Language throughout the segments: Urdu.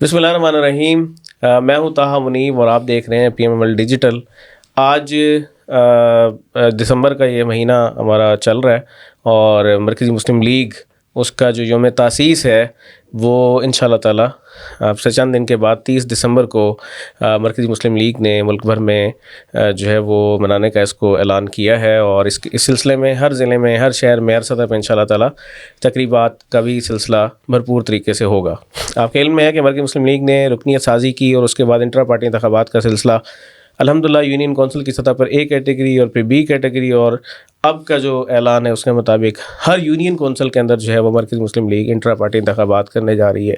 بسم اللہ الرحمن الرحیم. میں ہوں طاہا منیب اور آپ دیکھ رہے ہیں P M M L digital. آج دسمبر کا یہ مہینہ ہمارا چل رہا ہے اور مرکزی مسلم لیگ اس کا جو یوم تاسیس ہے وہ انشاءاللہ تعالیٰ اب سے چند دن کے بعد 30 دسمبر کو مرکزی مسلم لیگ نے ملک بھر میں جو ہے وہ منانے کا اس کو اعلان کیا ہے. اور اس سلسلے میں ہر ضلع میں، ہر شہر میں، ہر سطح پہ انشاءاللہ تعالیٰ تقریبات کا بھی سلسلہ بھرپور طریقے سے ہوگا. آپ کے علم میں ہے کہ مرکزی مسلم لیگ نے رکنیت سازی کی اور اس کے بعد انٹرا پارٹی انتخابات کا سلسلہ الحمدللہ یونین کونسل کی سطح پر اے کیٹیگری اور پھر بی کیٹیگری، اور اب کا جو اعلان ہے اس کے مطابق ہر یونین کونسل کے اندر جو ہے وہ مرکزی مسلم لیگ انٹرا پارٹی انتخابات کرنے جا رہی ہے.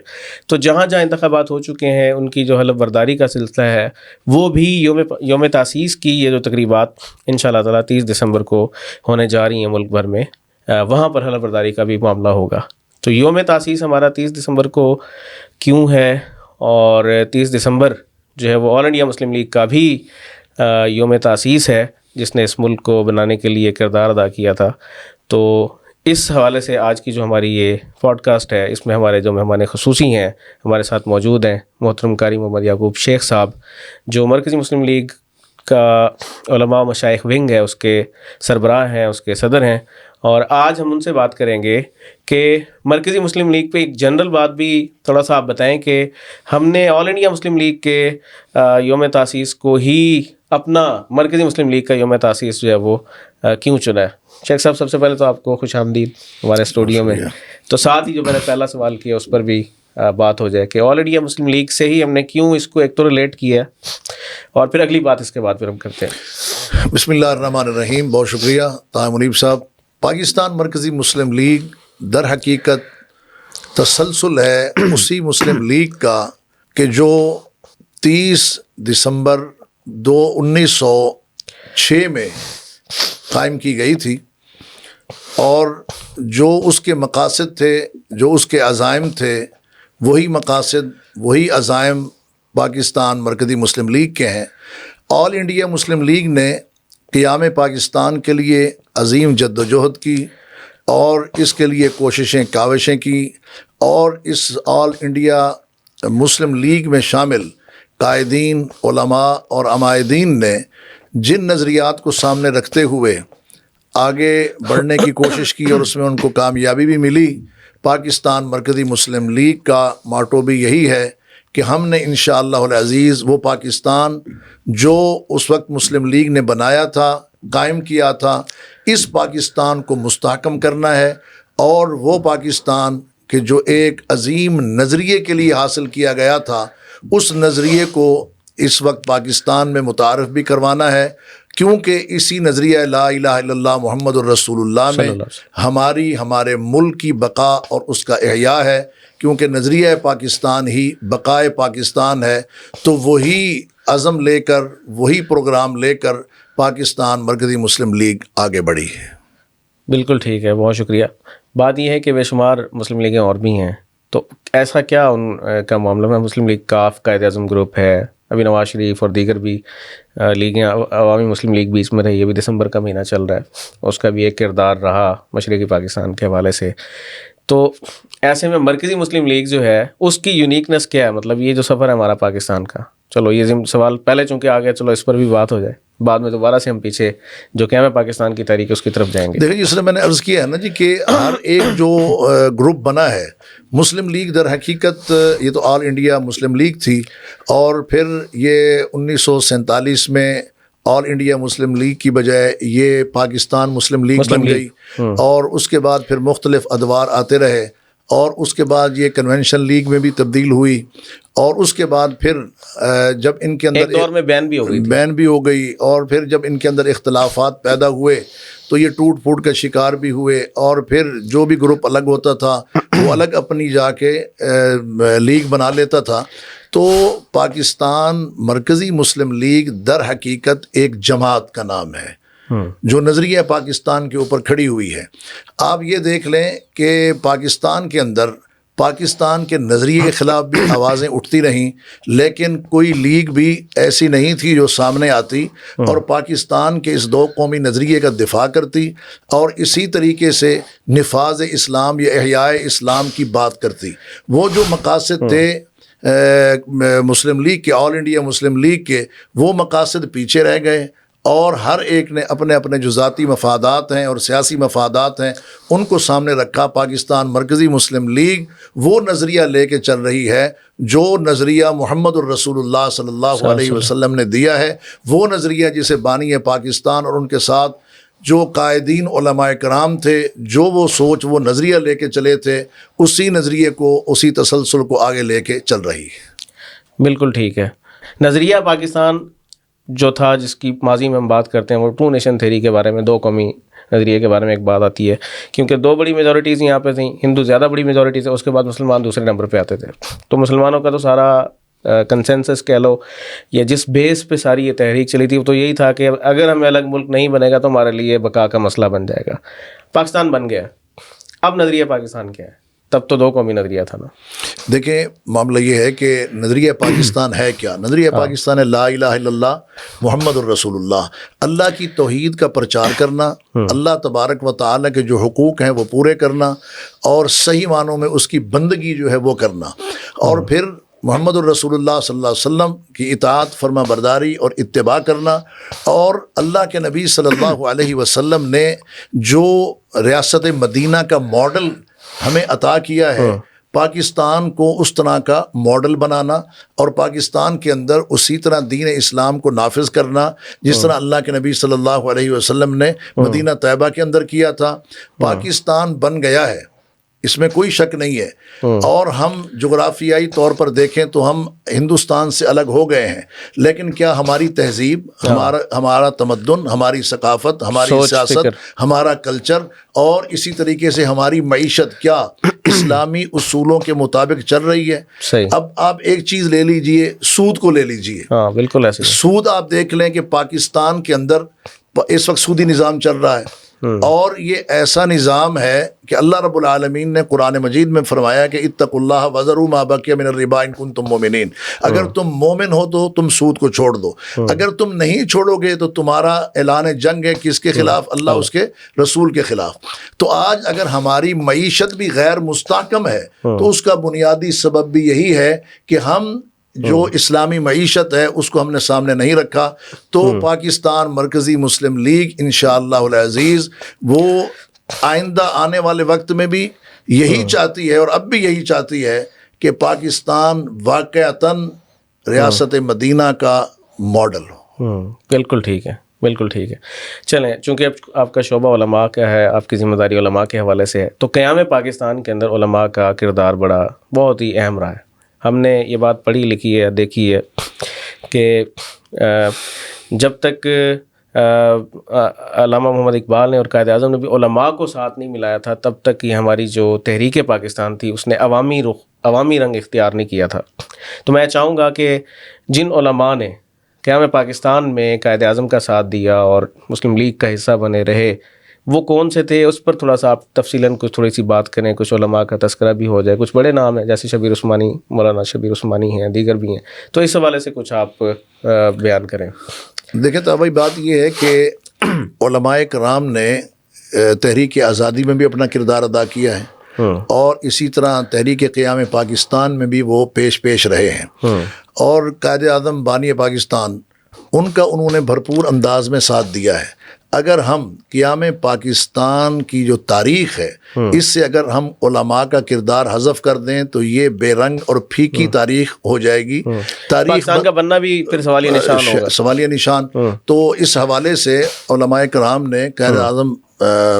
تو جہاں جہاں انتخابات ہو چکے ہیں ان کی جو حلف برداری کا سلسلہ ہے وہ بھی یوم تاسیس کی یہ جو تقریبات انشاءاللہ تعالیٰ 30 دسمبر کو ہونے جا رہی ہیں ملک بھر میں، وہاں پر حلف برداری کا بھی معاملہ ہوگا. تو یوم تاسیس ہمارا 30 دسمبر کو کیوں ہے، اور 30 دسمبر جو ہے وہ آل انڈیا مسلم لیگ کا بھی یوم تاسیس ہے جس نے اس ملک کو بنانے کے لیے کردار ادا کیا تھا. تو اس حوالے سے آج کی جو ہماری یہ پوڈ کاسٹ ہے اس میں ہمارے جو مہمان خصوصی ہیں ہمارے ساتھ موجود ہیں محترم قاری محمد یعقوب شیخ صاحب، جو مرکزی مسلم لیگ کا علماء و مشائخ ونگ ہے اس کے سربراہ ہیں، اس کے صدر ہیں. اور آج ہم ان سے بات کریں گے کہ مرکزی مسلم لیگ پہ ایک جنرل بات بھی تھوڑا سا آپ بتائیں کہ ہم نے آل انڈیا مسلم لیگ کے یوم تاسیس کو ہی اپنا مرکزی مسلم لیگ کا یوم تاسیس جو ہے وہ کیوں چنا ہے. شیخ صاحب، سب سے پہلے تو آپ کو خوش آمدید ہمارے اسٹوڈیو میں. تو ساتھ ہی جو میں نے پہلا سوال کیا اس پر بھی بات ہو جائے کہ آل انڈیا مسلم لیگ سے ہی ہم نے کیوں اس کو ایک تو ریلیٹ کیا ہے، اور پھر اگلی بات اس کے بعد پھر ہم کرتے ہیں. بسم اللہ الرحمن الرحیم. بہت شکریہ طاہا منیب صاحب. پاکستان مرکزی مسلم لیگ در حقیقت تسلسل ہے اسی مسلم لیگ کا کہ جو 30 دسمبر 1906 میں قائم کی گئی تھی، اور جو اس کے مقاصد تھے، جو اس کے عزائم تھے، وہی مقاصد وہی عزائم پاکستان مرکزی مسلم لیگ کے ہیں. آل انڈیا مسلم لیگ نے قیام پاکستان کے لیے عظیم جد و جہد کی اور اس کے لیے کوششیں کاوشیں کی، اور اس آل انڈیا مسلم لیگ میں شامل قائدین، علماء اور عمائدین نے جن نظریات کو سامنے رکھتے ہوئے آگے بڑھنے کی کوشش کی اور اس میں ان کو کامیابی بھی ملی. پاکستان مرکزی مسلم لیگ کا ماٹو بھی یہی ہے کہ ہم نے انشاءاللہ العزیز وہ پاکستان جو اس وقت مسلم لیگ نے بنایا تھا، قائم کیا تھا، اس پاکستان کو مستحکم کرنا ہے. اور وہ پاکستان کہ جو ایک عظیم نظریے کے لیے حاصل کیا گیا تھا، اس نظریے کو اس وقت پاکستان میں متعارف بھی کروانا ہے، کیونکہ اسی نظریہ لا الہ الا اللہ محمد الرسول اللہ میں ہمارے ملک کی بقا اور اس کا احیاء ہے. کیونکہ نظریہ پاکستان ہی بقائے پاکستان ہے. تو وہی عزم لے کر، وہی پروگرام لے کر پاکستان مرکزی مسلم لیگ آگے بڑھی ہے. بالکل ٹھیک ہے، بہت شکریہ. بات یہ ہے کہ بے شمار مسلم لیگیں اور بھی ہیں، تو ایسا کیا ان کا معاملہ ہے؟ مسلم لیگ کاف قائد اعظم گروپ ہے، ابھی نواز شریف اور دیگر بھی لیگیں، عوامی مسلم لیگ بھی اس میں رہی. ابھی دسمبر کا مہینہ چل رہا ہے، اس کا بھی ایک کردار رہا مشرقی پاکستان کے حوالے سے. تو ایسے میں مرکزی مسلم لیگ جو ہے اس کی یونیکنس کیا ہے؟ مطلب یہ جو سفر ہے ہمارا پاکستان کا، چلو یہ سوال پہلے چونکہ آ گیا، چلو اس پر بھی بات ہو جائے، بعد میں دوبارہ سے ہم پیچھے جو قیام پاکستان کی تاریخ اس کی طرف جائیں گے. دیکھیں، جس طرح میں نے عرض کیا ہے نا جی کہ ہر ایک جو گروپ بنا ہے، مسلم لیگ در حقیقت یہ تو آل انڈیا مسلم لیگ تھی، اور پھر یہ 1947 میں آل انڈیا مسلم لیگ کی بجائے یہ پاکستان مسلم لیگ بن گئی، اور اس کے بعد پھر مختلف ادوار آتے رہے، اور اس کے بعد یہ کنونشن لیگ میں بھی تبدیل ہوئی، اور اس کے بعد پھر جب ان کے اندر ایک دور میں بین بھی ہو گئی، اور پھر جب ان کے اندر اختلافات پیدا ہوئے تو یہ ٹوٹ پھوٹ کا شکار بھی ہوئے، اور پھر جو بھی گروپ الگ ہوتا تھا وہ الگ اپنی جا کے لیگ بنا لیتا تھا. تو پاکستان مرکزی مسلم لیگ در حقیقت ایک جماعت کا نام ہے جو نظریہ پاکستان کے اوپر کھڑی ہوئی ہے. آپ یہ دیکھ لیں کہ پاکستان کے اندر پاکستان کے نظریے کے خلاف بھی آوازیں اٹھتی رہیں، لیکن کوئی لیگ بھی ایسی نہیں تھی جو سامنے آتی اور پاکستان کے اس دو قومی نظریے کا دفاع کرتی اور اسی طریقے سے نفاذ اسلام یا احیاء اسلام کی بات کرتی. وہ جو مقاصد تھے مسلم لیگ کے، آل انڈیا مسلم لیگ کے، وہ مقاصد پیچھے رہ گئے، اور ہر ایک نے اپنے اپنے جو ذاتی مفادات ہیں اور سیاسی مفادات ہیں ان کو سامنے رکھا۔ پاکستان مرکزی مسلم لیگ وہ نظریہ لے کے چل رہی ہے جو نظریہ محمد الرسول اللہ صلی اللہ علیہ وسلم نے دیا ہے، وہ نظریہ جسے بانی پاکستان اور ان کے ساتھ جو قائدین علماء کرام تھے، جو وہ سوچ وہ نظریہ لے کے چلے تھے، اسی نظریے کو، اسی تسلسل کو آگے لے کے چل رہی ہے۔ بالکل ٹھیک ہے۔ نظریہ پاکستان جو تھا، جس کی ماضی میں ہم بات کرتے ہیں، وہ ٹو نیشن تھیوری کے بارے میں، دو قومی نظریے کے بارے میں ایک بات آتی ہے، کیونکہ دو بڑی میجورٹیز یہاں پہ تھیں، ہندو زیادہ بڑی میجورٹی تھے، اس کے بعد مسلمان دوسرے نمبر پہ آتے تھے، تو مسلمانوں کا تو سارا کنسنسس کہہ لو، یا جس بیس پہ ساری یہ تحریک چلی تھی، وہ تو یہی تھا کہ اگر ہمیں الگ ملک نہیں بنے گا تو ہمارے لیے بقا کا مسئلہ بن جائے گا۔ پاکستان بن گیا، اب نظریہ پاکستان کیا ہے؟ تب تو دو قومی نظریہ تھا نا۔ دیکھیں معاملہ یہ ہے کہ نظریہ پاکستان ہے کیا؟ نظریہ پاکستان ہے لا الہ الا اللہ محمد الرسول اللہ، اللہ کی توحید کا پرچار کرنا، اللہ تبارک و تعالیٰ کے جو حقوق ہیں وہ پورے کرنا، اور صحیح معنوں میں اس کی بندگی جو ہے وہ کرنا، اور پھر محمد الرسول اللہ صلی اللہ علیہ وسلم کی اطاعت، فرما برداری اور اتباع کرنا، اور اللہ کے نبی صلی اللہ علیہ وسلم نے جو ریاست مدینہ کا ماڈل ہمیں عطا کیا ہے، پاکستان کو اس طرح کا ماڈل بنانا، اور پاکستان کے اندر اسی طرح دین اسلام کو نافذ کرنا جس طرح اللہ کے نبی صلی اللہ علیہ وسلم نے مدینہ طیبہ کے اندر کیا تھا۔ پاکستان بن گیا ہے، اس میں کوئی شک نہیں ہے، اور ہم جغرافیائی طور پر دیکھیں تو ہم ہندوستان سے الگ ہو گئے ہیں، لیکن کیا ہماری تہذیب، ہمارا تمدن، ہماری ثقافت، ہماری سیاست، ہمارا کلچر، اور اسی طریقے سے ہماری معیشت کیا اسلامی اصولوں کے مطابق چل رہی ہے؟ صحیح۔ اب آپ ایک چیز لے لیجئے، سود کو لے لیجئے۔ ہاں بالکل ایسے۔ سود آپ دیکھ لیں کہ پاکستان کے اندر اس وقت سودی نظام چل رہا ہے، اور یہ ایسا نظام ہے کہ اللہ رب العالمین نے قرآن مجید میں فرمایا کہ اتقوا اللہ وذروا ما بقی من الربا ان کنتم مؤمنین، اگر تم مومن ہو تو تم سود کو چھوڑ دو، اگر تم نہیں چھوڑو گے تو تمہارا اعلان جنگ ہے، کس کے خلاف؟ اللہ اس کے رسول کے خلاف۔ تو آج اگر ہماری معیشت بھی غیر مستحکم ہے تو اس کا بنیادی سبب بھی یہی ہے کہ ہم جو اسلامی معیشت ہے اس کو ہم نے سامنے نہیں رکھا۔ تو پاکستان مرکزی مسلم لیگ انشاءاللہ العزیز وہ آئندہ آنے والے وقت میں بھی یہی چاہتی ہے، اور اب بھی یہی چاہتی ہے کہ پاکستان واقعتاً ریاست مدینہ کا ماڈل ہو۔ بالکل ٹھیک ہے، بالکل ٹھیک ہے۔ چلیں، چونکہ آپ کا شعبہ علماء کا ہے، آپ کی ذمہ داری علماء کے حوالے سے ہے، تو قیام پاکستان کے اندر علماء کا کردار بہت ہی اہم رہا ہے۔ ہم نے یہ بات پڑھی لکھی ہے، دیکھی ہے کہ جب تک علامہ محمد اقبال نے اور قائد اعظم نے بھی علماء کو ساتھ نہیں ملایا تھا، تب تک یہ ہماری جو تحریک پاکستان تھی اس نے عوامی رنگ اختیار نہیں کیا تھا۔ تو میں چاہوں گا کہ جن علماء نے قیام پاکستان میں قائد اعظم کا ساتھ دیا اور مسلم لیگ کا حصہ بنے رہے، وہ کون سے تھے، اس پر تھوڑا سا آپ تفصیلاً کچھ تھوڑی سی بات کریں، کچھ علماء کا تذکرہ بھی ہو جائے، کچھ بڑے نام ہیں جیسے شبیر عثمانی، مولانا شبیر عثمانی ہیں، دیگر بھی ہیں، تو اس حوالے سے کچھ آپ بیان کریں۔ دیکھیں تو بھائی بات یہ ہے کہ علماء کرام نے تحریک آزادی میں بھی اپنا کردار ادا کیا ہے، اور اسی طرح تحریک قیام پاکستان میں بھی وہ پیش رہے ہیں، اور قائد اعظم بانی پاکستان ان کا انہوں نے بھرپور انداز میں ساتھ دیا ہے۔ اگر ہم قیام پاکستان کی جو تاریخ ہے اس سے اگر ہم علماء کا کردار حذف کر دیں تو یہ بے رنگ اور پھیکی تاریخ ہو جائے گی۔ تاریخ پاکستان کا بننا بھی پھر سوالیہ نشان ہوگا، سوالیہ نشان۔ تو اس حوالے سے علماء کرام نے قائد اعظم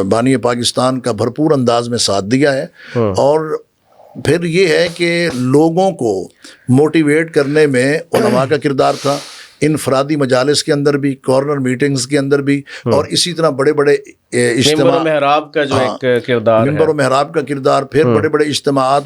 بانی پاکستان کا بھرپور انداز میں ساتھ دیا ہے، اور پھر یہ ہے کہ لوگوں کو موٹیویٹ کرنے میں علماء کا کردار تھا، انفرادی مجالس کے اندر بھی، کارنر میٹنگز کے اندر بھی، اور اسی طرح بڑے بڑے اجتماع، ممبر و محراب کا جو ایک کردار ہے، ممبر و محراب کا کردار، پھر بڑے بڑے اجتماعات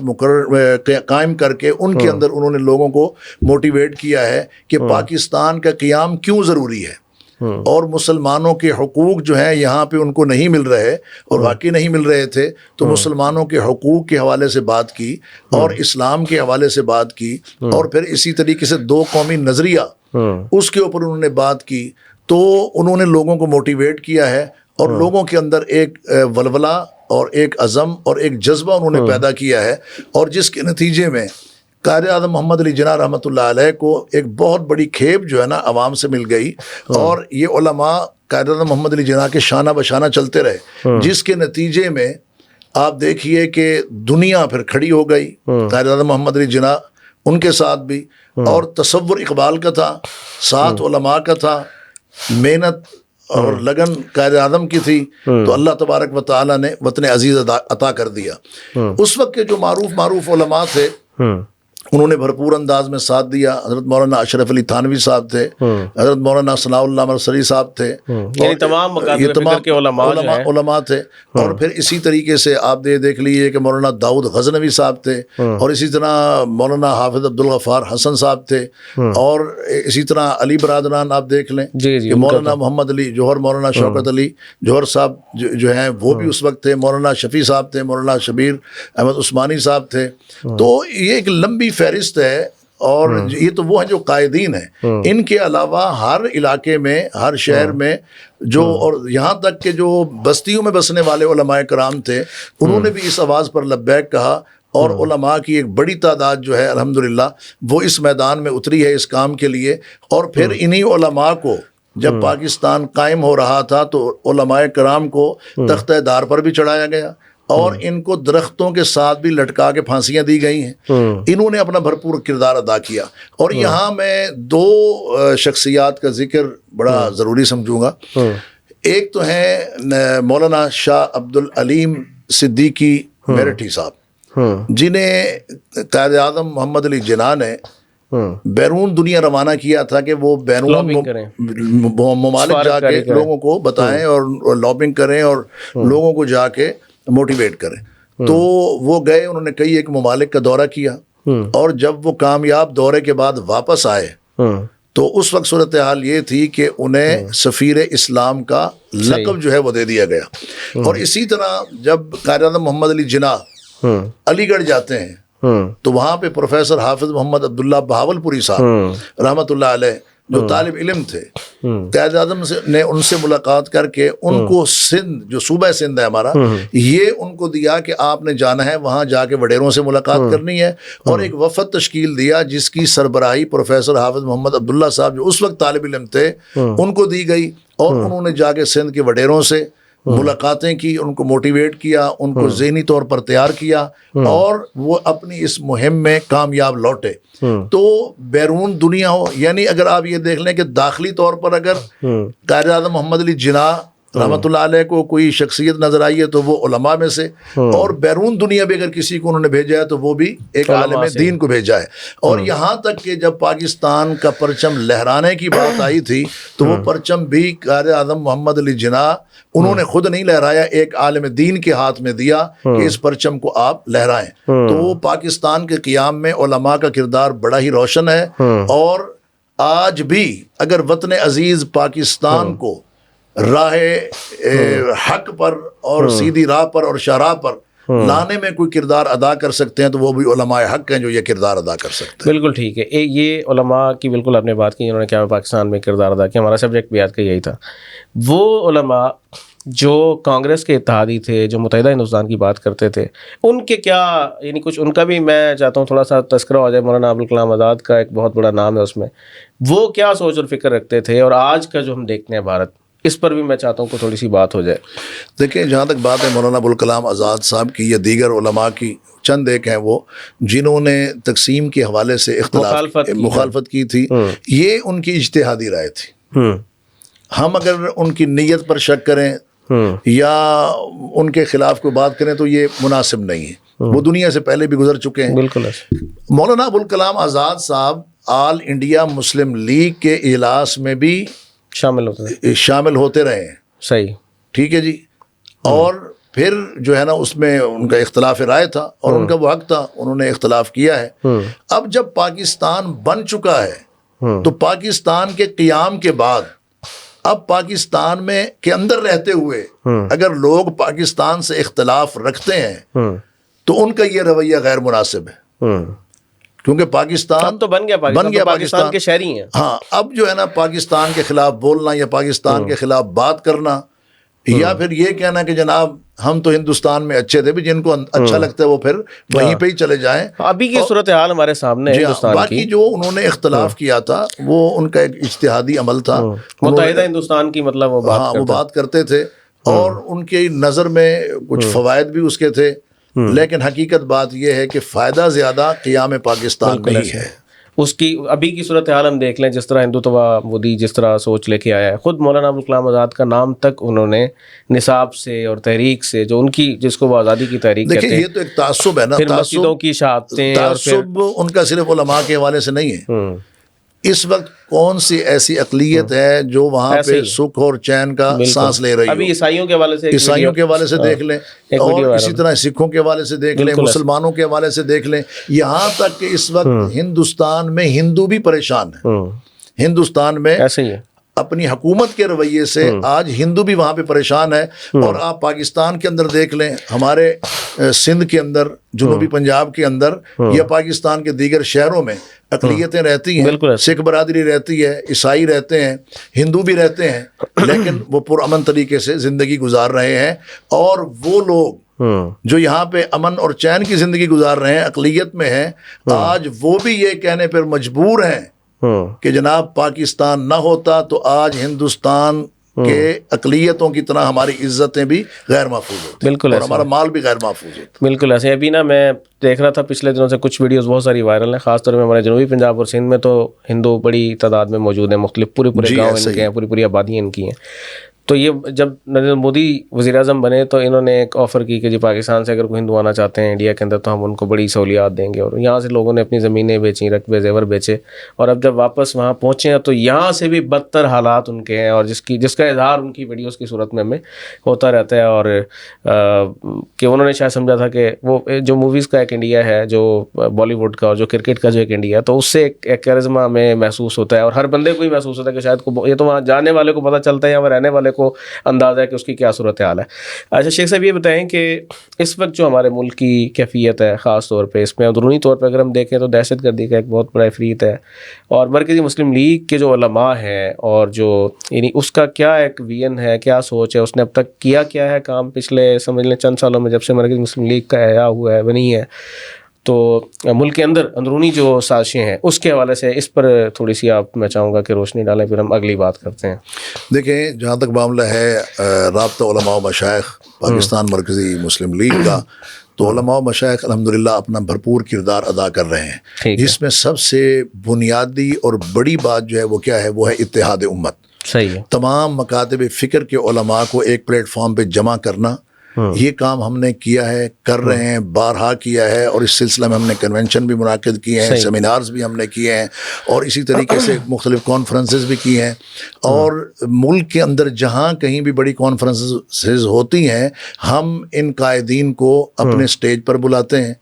قائم کر کے ان کے اندر انہوں نے لوگوں کو موٹیویٹ کیا ہے کہ پاکستان کا قیام کیوں ضروری ہے، اور مسلمانوں کے حقوق جو ہیں یہاں پہ ان کو نہیں مل رہے، اور واقعی نہیں مل رہے تھے، تو مسلمانوں کے حقوق کے حوالے سے بات کی، اور اسلام کے حوالے سے بات کی، اور پھر اسی طریقے سے دو قومی نظریہ اس کے اوپر انہوں نے بات کی۔ تو انہوں نے لوگوں کو موٹیویٹ کیا ہے، اور لوگوں کے اندر ایک ولولہ اور ایک عزم اور ایک جذبہ انہوں نے پیدا کیا ہے، اور جس کے نتیجے میں قائد اعظم محمد علی جناح رحمۃ اللہ علیہ کو ایک بہت بڑی کھیپ جو ہے نا عوام سے مل گئی، اور یہ علماء قائد اعظم محمد علی جناح کے شانہ بشانہ چلتے رہے، جس کے نتیجے میں آپ دیکھیے کہ دنیا پھر کھڑی ہو گئی قائد اعظم محمد علی جناح ان کے ساتھ بھی، اور تصور اقبال کا تھا، ساتھ علماء کا تھا، محنت اور لگن قائد اعظم کی تھی، تو اللہ تبارک و تعالیٰ نے وطن عزیز عطا کر دیا۔ اس وقت کے جو معروف علماء تھے انہوں نے بھرپور انداز میں ساتھ دیا۔ حضرت مولانا اشرف علی تھانوی صاحب تھے، حضرت مولانا ثناء اللہ مرسری صاحب تھے، یعنی تمام کے علماء تھے، اور پھر اسی طریقے سے آپ دیکھ لیجیے کہ مولانا داؤد غزنوی صاحب تھے، اور اسی طرح مولانا حافظ عبدالغفار حسن صاحب تھے، اور اسی طرح علی برادران آپ دیکھ لیں کہ مولانا محمد علی جوہر، مولانا شوکت علی جوہر صاحب جو ہیں وہ بھی اس وقت تھے، مولانا شفیع صاحب تھے، مولانا شبیر احمد عثمانی صاحب تھے۔ تو یہ ایک لمبی فہرست ہے، اور یہ تو وہ ہیں جو قائدین ہیں۔ ان کے علاوہ ہر علاقے میں، ہر شہر میں جو، اور یہاں تک کہ جو بستیوں میں بسنے والے علماء کرام تھے انہوں نے بھی اس آواز پر لبیک کہا، اور علماء کی ایک بڑی تعداد جو ہے الحمدللہ وہ اس میدان میں اتری ہے اس کام کے لیے۔ اور پھر انہی علماء کو جب پاکستان قائم ہو رہا تھا تو علماء کرام کو تختہ دار پر بھی چڑھایا گیا، اور ان کو درختوں کے ساتھ بھی لٹکا کے پھانسیاں دی گئی ہیں۔ انہوں نے اپنا بھرپور کردار ادا کیا۔ اور یہاں میں دو شخصیات کا ذکر بڑا ضروری سمجھوں گا۔ ایک تو ہیں مولانا شاہ عبد العلیم صدیقی میرٹھی صاحب، جنہیں قائد اعظم محمد علی جناح نے بیرون دنیا روانہ کیا تھا کہ وہ بیرون ممالک جا کے لوگوں کو بتائیں اور لابنگ کریں اور لوگوں کو جا کے موٹیویٹ کریں۔ تو وہ گئے، انہوں نے کئی ایک ممالک کا دورہ کیا، اور جب وہ کامیاب دورے کے بعد واپس آئے تو اس وقت صورتحال یہ تھی کہ انہیں سفیر اسلام کا لقب جو ہے وہ دے دیا گیا۔ اور اسی طرح جب قائد اعظم محمد علی جناح علی گڑھ جاتے ہیں تو وہاں پہ پروفیسر حافظ محمد عبداللہ بہاولپوری صاحب رحمۃ اللہ علیہ جو طالب علم تھے، قائد اعظم نے ان سے ملاقات کر کے ان کو سندھ، جو صوبہ سندھ ہے ہمارا، یہ ان کو دیا کہ آپ نے جانا ہے وہاں جا کے وڈیروں سے ملاقات کرنی ہے، اور ایک وفد تشکیل دیا جس کی سربراہی پروفیسر حافظ محمد عبداللہ صاحب جو اس وقت طالب علم تھے ان کو دی گئی، اور انہوں نے جا کے سندھ کے وڈیروں سے ملاقاتیں کی، ان کو موٹیویٹ کیا، ان کو ذہنی طور پر تیار کیا، اور وہ اپنی اس مہم میں کامیاب لوٹے۔ تو بیرون دنیا ہو، یعنی اگر آپ یہ دیکھ لیں کہ داخلی طور پر اگر قائد اعظم محمد علی جناح رحمۃ اللہ علیہ کو کوئی شخصیت نظر آئی ہے تو وہ علماء میں سے، اور بیرون دنیا بھی اگر کسی کو انہوں نے بھیجا ہے تو وہ بھی ایک عالم دین کو بھیجا ہے۔ اور یہاں تک کہ جب پاکستان کا پرچم لہرانے کی بات آئی تھی تو وہ پرچم بھی قائد اعظم محمد علی جناح انہوں نے خود نہیں لہرایا، ایک عالم دین کے ہاتھ میں دیا کہ اس پرچم کو آپ لہرائیں۔ تو پاکستان کے قیام میں علماء کا کردار بڑا ہی روشن ہے، اور آج بھی اگر وطن عزیز پاکستان کو راہ حق پر اور سیدھی راہ پر اور شاہراہ پر لانے میں کوئی کردار ادا کر سکتے ہیں تو وہ بھی علماء حق ہیں جو یہ کردار ادا کر سکتے ہیں۔ بالکل ٹھیک ہے، یہ علماء کی بالکل آپ نے بات کی جنہوں نے کیا پاکستان میں کردار ادا کیا، ہمارا سبجیکٹ بھی آج کا یہی تھا۔ وہ علماء جو کانگریس کے اتحادی تھے، جو متحدہ ہندوستان کی بات کرتے تھے، ان کے کیا، یعنی کچھ ان کا بھی میں چاہتا ہوں تھوڑا سا تذکرہ ہو جائے۔ مولانا ابوالکلام آزاد کا ایک بہت بڑا نام ہے اس میں، وہ کیا سوچ اور فکر رکھتے تھے، اور آج کا جو ہم دیکھتے ہیں بھارت، اس پر بھی میں چاہتا ہوں کہ تھوڑی سی بات ہو جائے۔ دیکھیں، جہاں تک بات ہے مولانا ابوالکلام آزاد صاحب کی یا دیگر علماء کی، چند ایک ہیں وہ جنہوں نے تقسیم کے حوالے سے مخالفت کی تھی، یہ ان کی اجتہادی رائے تھی۔ ہم اگر ان کی نیت پر شک کریں یا ان کے خلاف کوئی بات کریں تو یہ مناسب نہیں ہے، وہ دنیا سے پہلے بھی گزر چکے ہیں۔ بالکل مولانا ابوالکلام آزاد صاحب آل انڈیا مسلم لیگ کے اجلاس میں بھی شامل ہوتے رہے ہیں، صحیح، ٹھیک ہے جی، اور پھر جو ہے نا اس میں ان کا اختلاف رائے تھا اور ان کا وہ حق تھا، انہوں نے اختلاف کیا ہے۔ اب جب پاکستان بن چکا ہے تو پاکستان کے قیام کے بعد اب پاکستان میں کے اندر رہتے ہوئے اگر لوگ پاکستان سے اختلاف رکھتے ہیں تو ان کا یہ رویہ غیر مناسب ہے، کیونکہ پاکستان تو بن گیا پاکستان کے شہری ہیں۔ ہاں، اب جو ہے نا پاکستان کے خلاف بولنا یا پاکستان کے خلاف بات کرنا یا پھر یہ کہنا کہ جناب ہم تو ہندوستان میں اچھے تھے بھی، جن کو اچھا لگتا ہے وہ پھر وہیں پہ ہی چلے جائیں. ابھی کی صورتحال ہمارے سامنے ہے ہندوستان کی. باقی جو انہوں نے اختلاف کیا تھا وہ ان کا ایک اجتہادی عمل تھا. متحدہ ہندوستان کی مطلب وہ بات کرتے تھے اور ان کی نظر میں کچھ فوائد بھی اس کے تھے، لیکن حقیقت بات یہ ہے کہ فائدہ زیادہ قیام پاکستان میں ہی ہے. اس کی ابھی کی صورتحال ہم دیکھ لیں، جس طرح ہندوتوا مودی جس طرح سوچ لے کے آیا ہے، خود مولانا ابوالکلام آزاد کا نام تک انہوں نے نصاب سے اور تحریک سے، جو ان کی جس کو وہ آزادی کی تحریک کہتے ہیں، یہ تو ایک تعصب ہے نا. پھر مسجدوں کی شہادتیں، تعصب ان کا صرف علماء کے حوالے سے نہیں ہے. اس وقت کون سی ایسی اقلیت ہے جو وہاں پہ سکھ اور چین کا سانس لے رہی ہے؟ ابھی عیسائیوں کے حوالے سے دیکھ لیں، اور اسی طرح سکھوں کے حوالے سے دیکھ لیں، مسلمانوں کے حوالے سے دیکھ لیں، یہاں تک کہ اس وقت ہندوستان میں ہندو بھی پریشان ہے. ہندوستان میں ایسے ہی ہے، اپنی حکومت کے رویے سے آج ہندو بھی وہاں پہ پریشان ہے. اور آپ پاکستان کے اندر دیکھ لیں، ہمارے سندھ کے اندر، جنوبی پنجاب کے اندر یا پاکستان کے دیگر شہروں میں اقلیتیں رہتی ہیں، سکھ برادری رہتی ہے، عیسائی رہتے ہیں، ہندو بھی رہتے ہیں، لیکن وہ پرامن طریقے سے زندگی گزار رہے ہیں. اور وہ لوگ جو یہاں پہ امن اور چین کی زندگی گزار رہے ہیں، اقلیت میں ہیں، آج وہ بھی یہ کہنے پر مجبور ہیں کہ جناب پاکستان نہ ہوتا تو آج ہندوستان کہ اقلیتوں کی طرح ہماری عزتیں بھی غیر محفوظ ہوتی، بالکل، اور ہمارا مال بھی غیر محفوظ ہوتا. بالکل ایسے. ابھی نا میں دیکھ رہا تھا پچھلے دنوں سے کچھ ویڈیوز بہت ساری وائرل ہیں، خاص طور پہ ہمارے جنوبی پنجاب اور سندھ میں تو ہندو بڑی تعداد میں موجود ہیں، مختلف پورے گاؤں ان کے ہیں، پوری آبادی ان کی ہیں. تو یہ جب نریندر مودی وزیر اعظم بنے تو انہوں نے ایک آفر کی کہ جی پاکستان سے اگر کوئی ہندو آنا چاہتے ہیں انڈیا کے اندر تو ہم ان کو بڑی سہولیات دیں گے. اور یہاں سے لوگوں نے اپنی زمینیں بیچیں، رقبے زیور بیچے، اور اب جب واپس وہاں پہنچے ہیں تو یہاں سے بھی بدتر حالات ان کے ہیں، اور جس کا اظہار ان کی ویڈیوز کی صورت میں ہمیں ہوتا رہتا ہے. اور کہ انہوں نے شاید سمجھا تھا کہ وہ جو موویز کا ایک انڈیا ہے، جو بالی ووڈ کا اور جو کرکٹ کا جو ایک انڈیا ہے، تو اس سے ایک کیرزما میں محسوس ہوتا ہے، اور ہر بندے کو ہی محسوس ہوتا ہے کہ شاید یہ تو وہاں جانے والے کو پتہ چلتا ہے یا وہاں رہنے والے کو اندازہ ہے کہ اس کی کیا صورتحال ہے. اچھا شیخ صاحب یہ بتائیں کہ اس وقت جو ہمارے ملک کی کیفیت ہے، خاص طور پہ اس میں اندرونی طور پہ اگر ہم دیکھیں تو دہشت گردی کا ایک بہت بڑا عفریت ہے، اور مرکزی مسلم لیگ کے جو علماء ہیں اور جو یعنی اس کا کیا ایک ویژن ہے، کیا سوچ ہے، اس نے اب تک کیا ہے کام پچھلے سمجھ لیں چند سالوں میں جب سے مرکزی مسلم لیگ کا احیا ہوا ہے بنی ہے، تو ملک کے اندر اندرونی جو سازشیں ہیں اس کے حوالے سے اس پر تھوڑی سی آپ میں چاہوں گا کہ روشنی ڈالیں، پھر ہم اگلی بات کرتے ہیں. دیکھیں جہاں تک معاملہ ہے رابطہ علماء و مشائخ پاکستان مرکزی مسلم لیگ کا، تو علماء و مشائخ الحمدللہ اپنا بھرپور کردار ادا کر رہے ہیں، جس میں سب سے بنیادی اور بڑی بات جو ہے وہ کیا ہے، وہ ہے اتحاد امت. صحیح ہے. تمام مکاتب فکر کے علماء کو ایک پلیٹ فارم پہ جمع کرنا، یہ کام ہم نے کیا ہے، کر رہے ہیں، بارہا کیا ہے، اور اس سلسلہ میں ہم نے کنونشن بھی منعقد کیے ہیں، سیمینارز بھی ہم نے کیے ہیں، اور اسی طریقے سے مختلف کانفرنسز بھی کی ہیں. اور ملک کے اندر جہاں کہیں بھی بڑی کانفرنسز ہوتی ہیں، ہم ان قائدین کو اپنے سٹیج پر بلاتے ہیں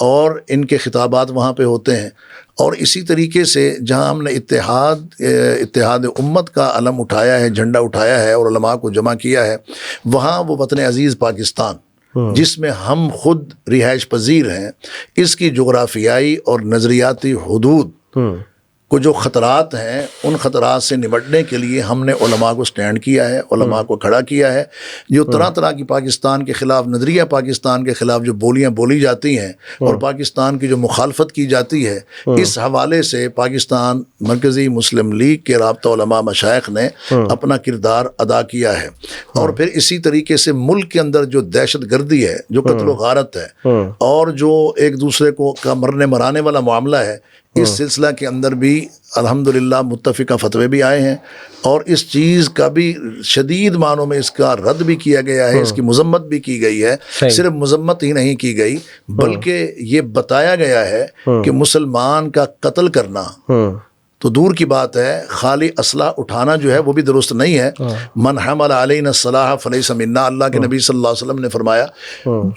اور ان کے خطابات وہاں پہ ہوتے ہیں. اور اسی طریقے سے جہاں ہم نے اتحاد امت کا علم اٹھایا ہے، جھنڈا اٹھایا ہے اور علماء کو جمع کیا ہے، وہاں وہ وطن عزیز پاکستان جس میں ہم خود رہائش پذیر ہیں، اس کی جغرافیائی اور نظریاتی حدود کو جو خطرات ہیں، ان خطرات سے نمٹنے کے لیے ہم نے علماء کو سٹینڈ کیا ہے، علماء کو کھڑا کیا ہے. جو طرح طرح کی پاکستان کے خلاف، نظریہ پاکستان کے خلاف جو بولیاں بولی جاتی ہیں اور پاکستان کی جو مخالفت کی جاتی ہے، اس حوالے سے پاکستان مرکزی مسلم لیگ کے رابطہ علماء مشائخ نے اپنا کردار ادا کیا ہے. اور پھر اسی طریقے سے ملک کے اندر جو دہشت گردی ہے، جو قتل و غارت ہے، اور جو ایک دوسرے کو کا مرنے مرانے والا معاملہ ہے، اس سلسلہ کے اندر بھی الحمدللہ متفقہ فتوے بھی آئے ہیں، اور اس چیز کا بھی شدید معنوں میں اس کا رد بھی کیا گیا ہے، اس کی مذمت بھی کی گئی ہے. صرف مذمت ہی نہیں کی گئی بلکہ یہ بتایا گیا ہے کہ مسلمان کا قتل کرنا تو دور کی بات ہے، خالی اسلحہ اٹھانا جو ہے وہ بھی درست نہیں ہے. من حمل علینا السلاح فلیس منا، اللہ کے نبی صلی اللہ علیہ وسلم نے فرمایا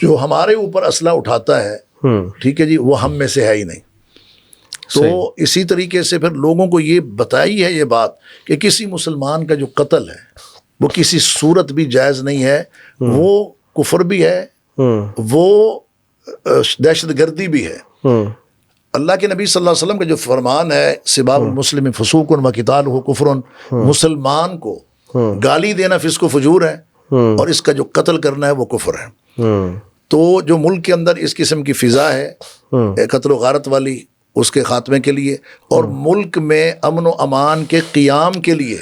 جو ہمارے اوپر اسلحہ اٹھاتا ہے، ٹھیک ہے جی، وہ ہم میں سے ہے ہی نہیں. تو اسی طریقے سے پھر لوگوں کو یہ بتائی ہے یہ بات کہ کسی مسلمان کا جو قتل ہے وہ کسی صورت بھی جائز نہیں ہے، وہ کفر بھی ہے، وہ دہشت گردی بھی ہے. اللہ کے نبی صلی اللہ علیہ وسلم کا جو فرمان ہے، سباب المسلم فسوق و قتالہ کفر، مسلمان کو گالی دینا فسق و فجور ہے، اور اس کا جو قتل کرنا ہے وہ کفر ہے. تو جو ملک کے اندر اس قسم کی فضا ہے قتل و غارت والی، اس کے خاتمے کے لیے اور ملک میں امن و امان کے قیام کے لیے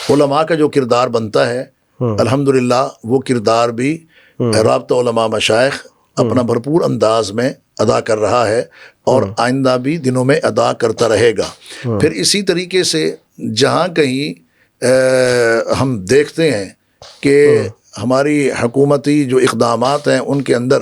علماء کا جو کردار بنتا ہے الحمدللہ وہ کردار بھی رابطہ علماء مشائخ اپنا بھرپور انداز میں ادا کر رہا ہے اور آئندہ بھی دنوں میں ادا کرتا رہے گا. پھر اسی طریقے سے جہاں کہیں ہم دیکھتے ہیں کہ ہماری حکومتی جو اقدامات ہیں ان کے اندر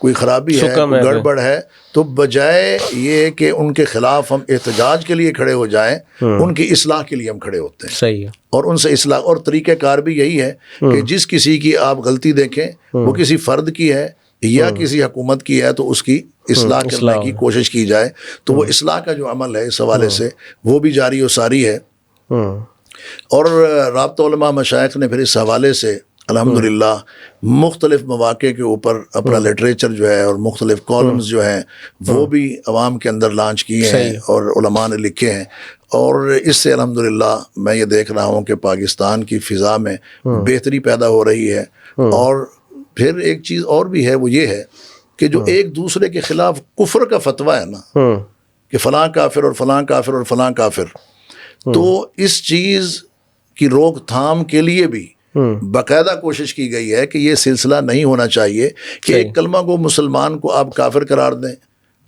کوئی خرابی ہے، کوئی گڑبڑ ہے، تو بجائے یہ کہ ان کے خلاف ہم احتجاج کے لیے کھڑے ہو جائیں، ان کی اصلاح کے لیے ہم کھڑے ہوتے ہیں. صحیح ہے. اور ان سے اصلاح اور طریقہ کار بھی یہی ہے کہ جس کسی کی آپ غلطی دیکھیں وہ کسی فرد کی ہے یا کسی حکومت کی ہے تو اس کی اصلاح کرنے کی کوشش کی جائے. تو وہ اصلاح کا جو عمل ہے اس حوالے سے وہ بھی جاری و ساری ہے. اور رابطہ علماء مشائخ نے پھر اس حوالے سے الحمدللہ مختلف مواقع کے اوپر اپنا لٹریچر جو ہے اور مختلف کالمز جو ہیں وہ بھی عوام کے اندر لانچ کیے ہیں اور علماء نے لکھے ہیں. اور اس سے الحمدللہ میں یہ دیکھ رہا ہوں کہ پاکستان کی فضا میں بہتری پیدا ہو رہی ہے. اور پھر ایک چیز اور بھی ہے، وہ یہ ہے کہ جو ایک دوسرے کے خلاف کفر کا فتویٰ ہے نا کہ فلاں کافر اور فلاں کافر اور فلاں کافر، تو اس چیز کی روک تھام کے لیے بھی باقاعدہ کوشش کی گئی ہے کہ یہ سلسلہ نہیں ہونا چاہیے کہ ایک کلمہ کو مسلمان کو آپ کافر قرار دیں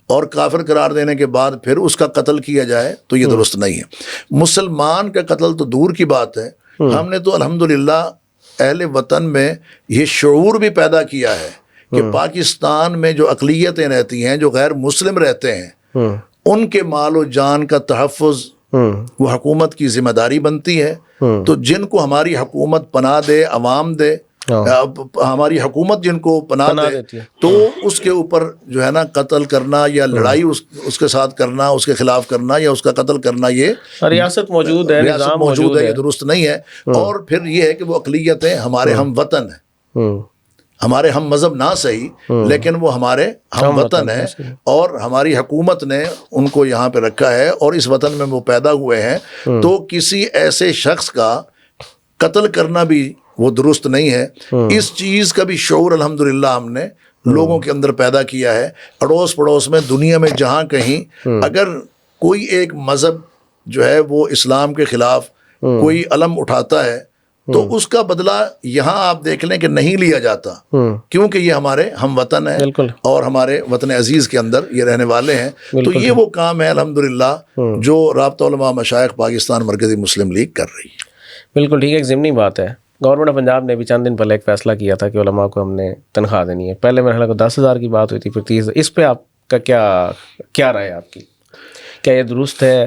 اور کافر قرار دینے کے بعد پھر اس کا قتل کیا جائے، تو یہ درست نہیں ہے. مسلمان کا قتل تو دور کی بات ہے، ہم نے تو الحمدللہ اہل وطن میں یہ شعور بھی پیدا کیا ہے کہ پاکستان میں جو اقلیتیں رہتی ہیں، جو غیر مسلم رہتے ہیں، ان کے مال و جان کا تحفظ وہ حکومت کی ذمہ داری بنتی ہے. تو جن کو ہماری حکومت پناہ دے، عوام دے، ہماری حکومت جن کو پناہ دے، تو اس کے اوپر جو ہے نا قتل کرنا یا لڑائی اس کے ساتھ کرنا، اس کے خلاف کرنا یا اس کا قتل کرنا، یہ ریاست موجود ہے، ریاست موجود ہے، یہ درست نہیں ہے. اور پھر یہ ہے کہ وہ اقلیتیں ہمارے ہم وطن ہیں، ہمارے ہم مذہب نہ صحیح لیکن وہ ہمارے ہم وطن ہیں اور ہماری حکومت نے ان کو یہاں پہ رکھا ہے اور اس وطن میں وہ پیدا ہوئے ہیں. تو کسی ایسے شخص کا قتل کرنا بھی وہ درست نہیں ہے. اس چیز کا بھی شعور الحمدللہ ہم نے لوگوں کے اندر پیدا کیا ہے. اڑوس پڑوس میں دنیا میں جہاں کہیں اگر کوئی ایک مذہب جو ہے وہ اسلام کے خلاف کوئی علم اٹھاتا ہے تو اس کا بدلہ یہاں آپ دیکھ لیں کہ نہیں لیا جاتا، کیونکہ یہ ہمارے ہم وطن ہیں اور ہمارے وطن عزیز کے اندر یہ رہنے والے ہیں. تو یہ وہ کام ہے الحمدللہ جو رابطہ علماء مشائخ پاکستان مرکزی مسلم لیگ کر رہی ہے. بالکل ٹھیک ہے. ایک ضمنی بات ہے، گورنمنٹ آف پنجاب نے بھی چند دن پہلے ایک فیصلہ کیا تھا کہ علماء کو ہم نے تنخواہ دینی ہے. پہلے میرے خیال کو 10,000 کی بات ہوئی تھی، پھر 30,000. اس پہ آپ کا کیا رائے آپ کی؟ کیا یہ درست ہے؟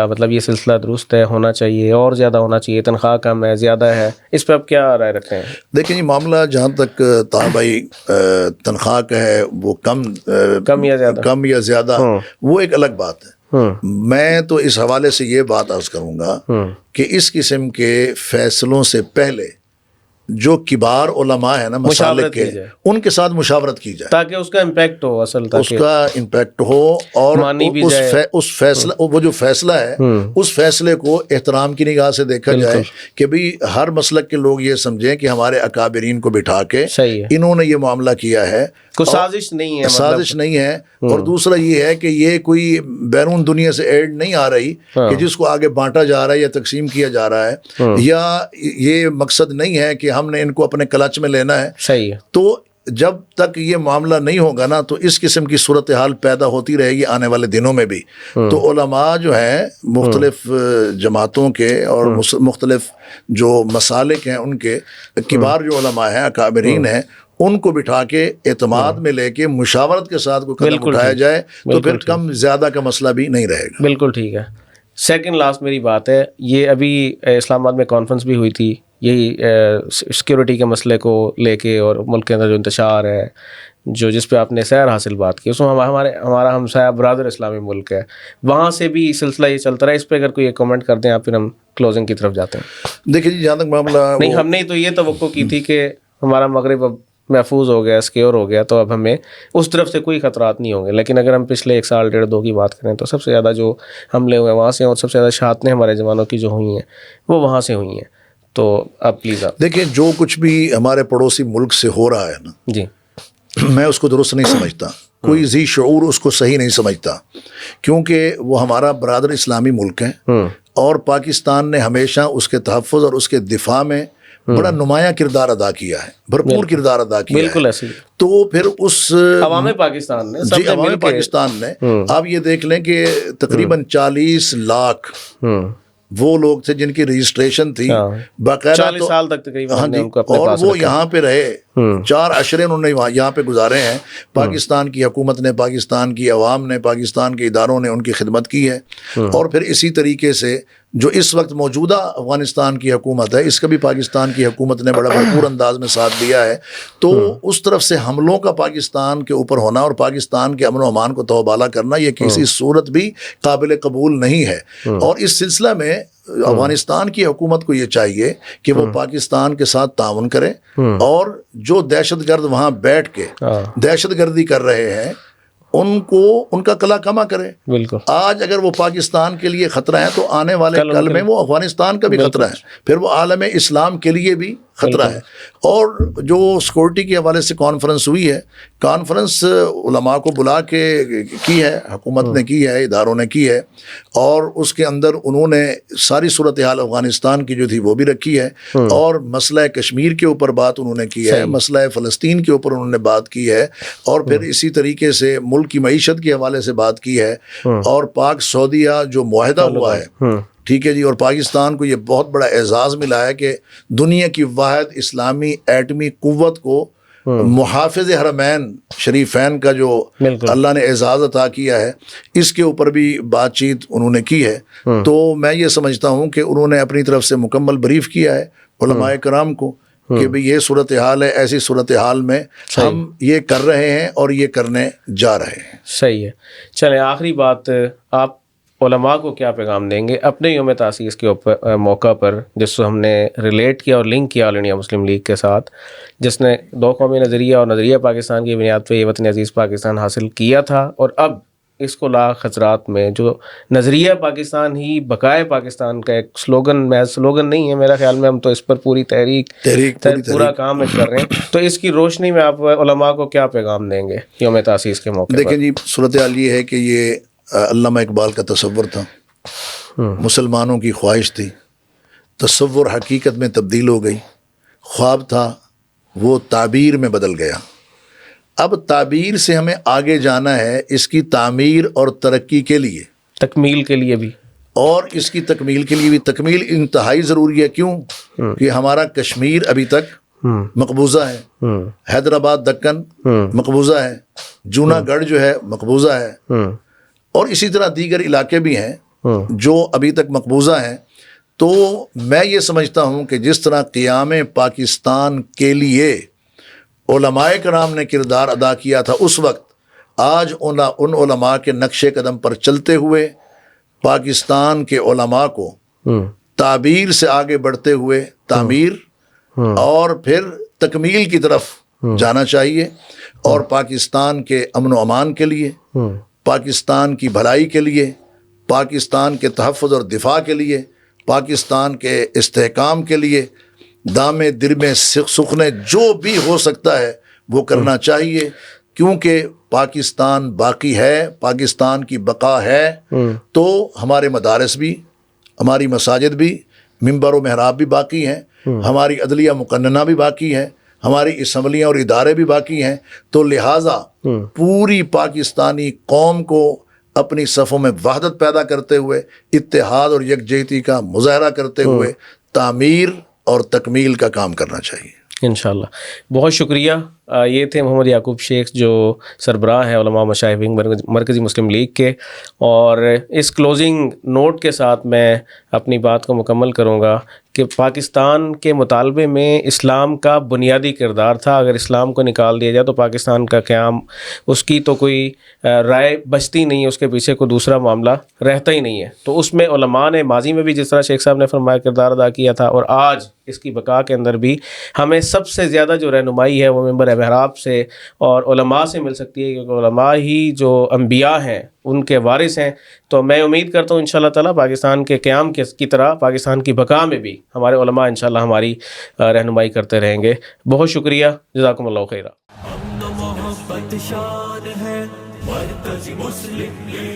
مطلب یہ سلسلہ درست ہے، ہونا چاہیے، اور زیادہ ہونا چاہیے، تنخواہ کم ہے، زیادہ ہے؟ اس پہ آپ کیا رائے رکھتے ہیں؟ دیکھیں یہ معاملہ جہاں تک بھائی تنخواہ کا ہے، وہ کم یا زیادہ وہ ایک الگ بات ہے. میں تو اس حوالے سے یہ بات عرض کروں گا کہ اس قسم کے فیصلوں سے پہلے جو کبار علماء ہیں نا مسالک کے، ان کے ساتھ مشاورت کی جائے تاکہ اس کا امپیکٹ ہو، اس کا امپیکٹ ہو اور اس فیصلہ وہ جو فیصلہ ہے اس فیصلے کو احترام کی نگاہ سے دیکھا جائے کہ بھی ہر مسلک کے لوگ یہ سمجھیں کہ ہمارے اکابرین کو بٹھا کے انہوں نے یہ معاملہ کیا ہے، کوئی سازش نہیں ہے، سازش نہیں ہے. اور دوسرا یہ ہے کہ یہ کوئی بیرون دنیا سے ایڈ نہیں آ رہی کہ جس کو آگے بانٹا جا رہا ہے یا تقسیم کیا جا رہا ہے، یا یہ مقصد نہیں ہے کہ ہم نے ان کو اپنے کلچ میں لینا ہے. صحیح ہے. تو جب تک یہ معاملہ نہیں ہوگا نا تو اس قسم کی صورتحال پیدا ہوتی رہے گی آنے والے دنوں میں بھی. تو علماء جو ہیں مختلف جماعتوں کے اور مختلف جو مسالک ہیں ان کے کبار جو علماء ہیں، اکابرین ہیں، ان کو بٹھا کے اعتماد میں لے کے مشاورت کے ساتھ کوئی قدم اٹھایا جائے تو پھر کم زیادہ کا مسئلہ بھی نہیں رہے گا. بالکل ٹھیک ہے. سیکنڈ لاسٹ میری بات ہے، یہ ابھی اسلام آباد میں کانفرنس بھی ہوئی تھی یہی سیکیورٹی کے مسئلے کو لے کے، اور ملک کے اندر جو انتشار ہے جس پہ آپ نے سیر حاصل بات کی، اس میں ہمارا ہمسایہ برادر اسلامی ملک ہے، وہاں سے بھی سلسلہ یہ چلتا رہا. اس پہ اگر کوئی ایک کامنٹ کر دیں آپ، پھر ہم کلوزنگ کی طرف جاتے ہیں. دیکھیے جی جہاں تک معاملہ نہیں، ہم نے تو یہ توقع کی تھی کہ ہمارا مغرب اب محفوظ ہو گیا، سیکیور ہو گیا، تو اب ہمیں اس طرف سے کوئی خطرات نہیں ہوں گے. لیکن اگر ہم پچھلے 1 سال 1.5 2 کی بات کریں تو سب سے زیادہ جو حملے ہوئے وہاں سے، اور سب سے زیادہ شہادتیں ہمارے جوانوں کی جو ہوئی ہیں وہ وہاں سے ہوئی ہیں. تو اب پلیز آپ دیکھیں جو کچھ بھی ہمارے پڑوسی ملک سے ہو رہا ہے نا، جی میں اس کو درست نہیں سمجھتا، کوئی ذی شعور اس کو صحیح نہیں سمجھتا، کیونکہ وہ ہمارا برادر اسلامی ملک ہے اور پاکستان نے ہمیشہ اس کے تحفظ اور اس کے دفاع میں بڑا نمایاں کردار ادا کیا ہے، بھرپور کردار ادا کیا ہے، بالکل ایسے تو پھر اس عوام پاکستان نے سب جی نے عوام مل کے پاکستان نے، آپ یہ دیکھ لیں کہ تقریباً 40 لاکھ وہ لوگ تھے جن کی رجسٹریشن تھی باقاعدہ، 40 سال تک تقریباً ہاں ہم نے جی، ان کو اپنے اور پاس وہ رکھا۔ یہاں پہ رہے 4 عشرے انہوں نے یہاں پہ گزارے ہیں، پاکستان کی حکومت نے، پاکستان کی عوام نے، پاکستان کے اداروں نے ان کی خدمت کی ہے، اور پھر اسی طریقے سے جو اس وقت موجودہ افغانستان کی حکومت ہے، اس کا بھی پاکستان کی حکومت نے بڑا بھرپور انداز میں ساتھ دیا ہے، تو اس طرف سے حملوں کا پاکستان کے اوپر ہونا اور پاکستان کے امن و امان کو توبالا کرنا یہ کسی صورت بھی قابل قبول نہیں ہے، اور اس سلسلہ میں افغانستان کی حکومت کو یہ چاہیے کہ وہ پاکستان کے ساتھ تعاون کرے، اور جو دہشت گرد وہاں بیٹھ کے دہشت گردی کر رہے ہیں ان کو ان کا کلا کما کرے۔ بالکل، آج اگر وہ پاکستان کے لیے خطرہ ہے تو آنے والے کل میں وہ افغانستان کا بھی خطرہ ہے، پھر وہ عالم اسلام کے لیے بھی خطرہ ہے۔ اور جو سیکورٹی کے حوالے سے کانفرنس ہوئی ہے، کانفرنس علماء کو بلا کے کی ہے، حکومت نے کی ہے، اداروں نے کی ہے، اور اس کے اندر انہوں نے ساری صورتحال افغانستان کی جو تھی وہ بھی رکھی ہے، اور مسئلہ کشمیر کے اوپر بات انہوں نے کی ہے، مسئلہ فلسطین کے اوپر انہوں نے بات کی ہے، اور پھر اسی طریقے سے ملک کی معیشت کے حوالے سے بات کی ہے، اور پاک سعودیہ جو معاہدہ ہوا ہے، ٹھیک ہے جی، اور پاکستان کو یہ بہت بڑا اعزاز ملا ہے کہ دنیا کی واحد اسلامی ایٹمی قوت کو محافظ حرمین شریفین کا جو اللہ نے اعزاز عطا کیا ہے، اس کے اوپر بھی بات چیت انہوں نے کی ہے، تو میں یہ سمجھتا ہوں کہ انہوں نے اپنی طرف سے مکمل بریف کیا ہے علماء کرام کو کہ بھئی یہ صورتحال ہے، ایسی صورتحال میں ہم یہ کر رہے ہیں اور یہ کرنے جا رہے ہیں۔ صحیح ہے۔ چلیں آخری بات، آپ علماء کو کیا پیغام دیں گے اپنے یوم تاسیس کے اوپر موقع پر، جس کو ہم نے ریلیٹ کیا اور لنک کیا آل انڈیا مسلم لیگ کے ساتھ، جس نے 2 قومی نظریہ اور نظریہ پاکستان کی بنیاد پہ یہ وطن عزیز پاکستان حاصل کیا تھا، اور اب اس کو لا خطرات میں جو نظریہ پاکستان ہی بقائے پاکستان کا ایک سلوگن، میں سلوگن نہیں ہے میرا خیال میں، ہم تو اس پر پوری تحریک پورا کام کر رہے ہیں، تو اس کی روشنی میں آپ علماء کو کیا پیغام دیں گے یوم تاسیس کے موقع پر؟ دیکھیں جی، صورتحال یہ ہے کہ یہ علامہ اقبال کا تصور تھا، مسلمانوں کی خواہش تھی، تصور حقیقت میں تبدیل ہو گئی، خواب تھا وہ تعبیر میں بدل گیا، اب تعبیر سے ہمیں آگے جانا ہے، اس کی تعمیر اور ترقی کے لیے، تکمیل کے لیے بھی، اور اس کی تکمیل کے لیے بھی، تکمیل انتہائی ضروری ہے، کیوں کہ ہمارا کشمیر ابھی تک مقبوضہ ہے، حیدرآباد دکن مقبوضہ ہے، جونا گڑھ جو ہے مقبوضہ ہے، اور اسی طرح دیگر علاقے بھی ہیں جو ابھی تک مقبوضہ ہیں، تو میں یہ سمجھتا ہوں کہ جس طرح قیام پاکستان کے لیے علماء کرام نے کردار ادا کیا تھا اس وقت، آج ان علماء کے نقش قدم پر چلتے ہوئے پاکستان کے علماء کو تعبیر سے آگے بڑھتے ہوئے تعمیر اور پھر تکمیل کی طرف جانا چاہیے، اور پاکستان کے امن و امان کے لیے، پاکستان کی بھلائی کے لیے، پاکستان کے تحفظ اور دفاع کے لیے، پاکستان کے استحکام کے لیے دامے درمے سخنے جو بھی ہو سکتا ہے وہ کرنا چاہیے، کیونکہ پاکستان باقی ہے، پاکستان کی بقا ہے، تو ہمارے مدارس بھی، ہماری مساجد بھی، منبر و محراب بھی باقی ہیں، ہماری عدلیہ مقننہ بھی باقی ہے، ہماری اسمبلیاں اور ادارے بھی باقی ہیں، تو لہٰذا پوری پاکستانی قوم کو اپنی صفوں میں وحدت پیدا کرتے ہوئے، اتحاد اور یکجہتی کا مظاہرہ کرتے ہوئے تعمیر اور تکمیل کا کام کرنا چاہیے۔ انشاءاللہ، بہت شکریہ۔ یہ تھے محمد یعقوب شیخ جو سربراہ ہیں علماء مشائخ ونگ مرکزی مسلم لیگ کے، اور اس کلوزنگ نوٹ کے ساتھ میں اپنی بات کو مکمل کروں گا کہ پاکستان کے مطالبے میں اسلام کا بنیادی کردار تھا، اگر اسلام کو نکال دیا جائے تو پاکستان کا قیام، اس کی تو کوئی رائے بچتی نہیں ہے، اس کے پیچھے کوئی دوسرا معاملہ رہتا ہی نہیں ہے، تو اس میں علماء نے ماضی میں بھی جس طرح شیخ صاحب نے فرمایا کردار ادا کیا تھا، اور آج اس کی بقا کے اندر بھی ہمیں سب سے زیادہ جو رہنمائی ہے وہ ممبر محراب سے اور علماء سے مل سکتی ہے، کیونکہ علماء ہی جو انبیاء ہیں ان کے وارث ہیں. تو میں امید کرتا ہوں انشاءاللہ تعالیٰ پاکستان کے قیام کی طرح پاکستان کی بقا میں بھی ہمارے علماء انشاءاللہ ہماری رہنمائی کرتے رہیں گے. بہت شکریہ، جزاکم اللہ خیرہ. محبت شان ہے مرکز مسلم لیگ.